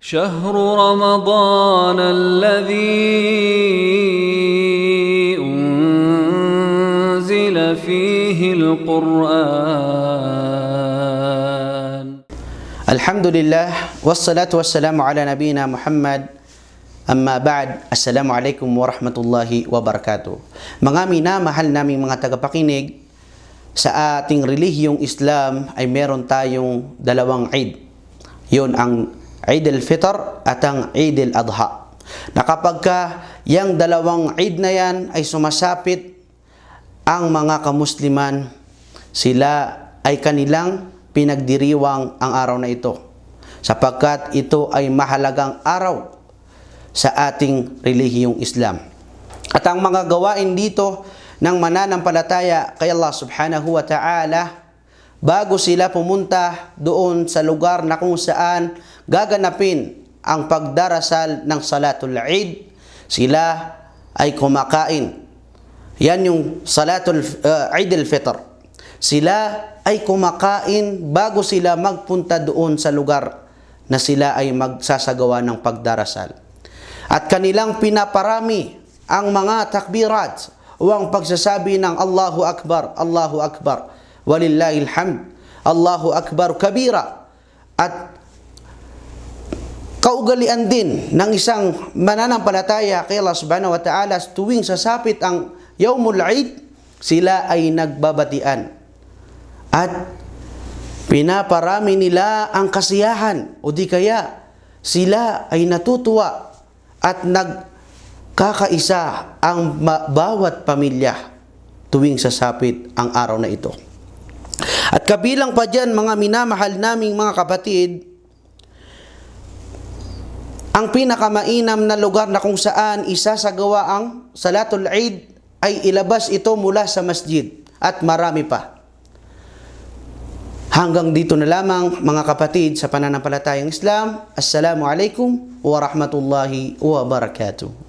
شهر رمضان الذي أنزل فيه القرآن. الحمد لله والصلاة والسلام على نبينا محمد. Amma ba'd, Assalamualaikum warahmatullahi wabarakatuh. Mga minamahal naming mga tagapakinig, sa ating relihiyong Islam ay meron tayong dalawang Eid. Yun ang Eid al-Fitr at ang Eid al-Adha. Na kapag yung dalawang Eid na yan ay sumasapit, ang mga kamusliman, sila ay kanilang pinagdiriwang ang araw na ito. Sapagkat ito ay mahalagang araw sa ating relihiyong Islam. At ang mga gawain dito ng mananampalataya kay Allah subhanahu wa ta'ala, bago sila pumunta doon sa lugar na kung saan gaganapin ang pagdarasal ng Salatul Eid, sila ay kumakain. Yan yung Salatul Eid al-Fitr. Sila ay kumakain bago sila magpunta doon sa lugar na sila ay magsasagawa ng pagdarasal. At kanilang pinaparami ang mga takbirat o ang pagsasabi ng Allahu Akbar, Allahu Akbar, walillahil hamd, Allahu Akbar kabira. At kaugalian din ng isang mananampalataya kay Allah subhanahu wa ta'ala, tuwing sasapit ang Yawmul Eid, sila ay nagbabatian. At pinaparami nila ang kasiyahan o di kaya sila ay natutuwa at nagkakaisa ang bawat pamilya tuwing sasapit ang araw na ito. At kabilang pa dyan, mga minamahal naming mga kapatid, ang pinakamainam na lugar na kung saan isasagawa ang Salatul Eid ay ilabas ito mula sa masjid, at marami pa. Hanggang dito na lamang mga kapatid sa pananampalatayang Islam. Assalamualaikum warahmatullahi wabarakatuh.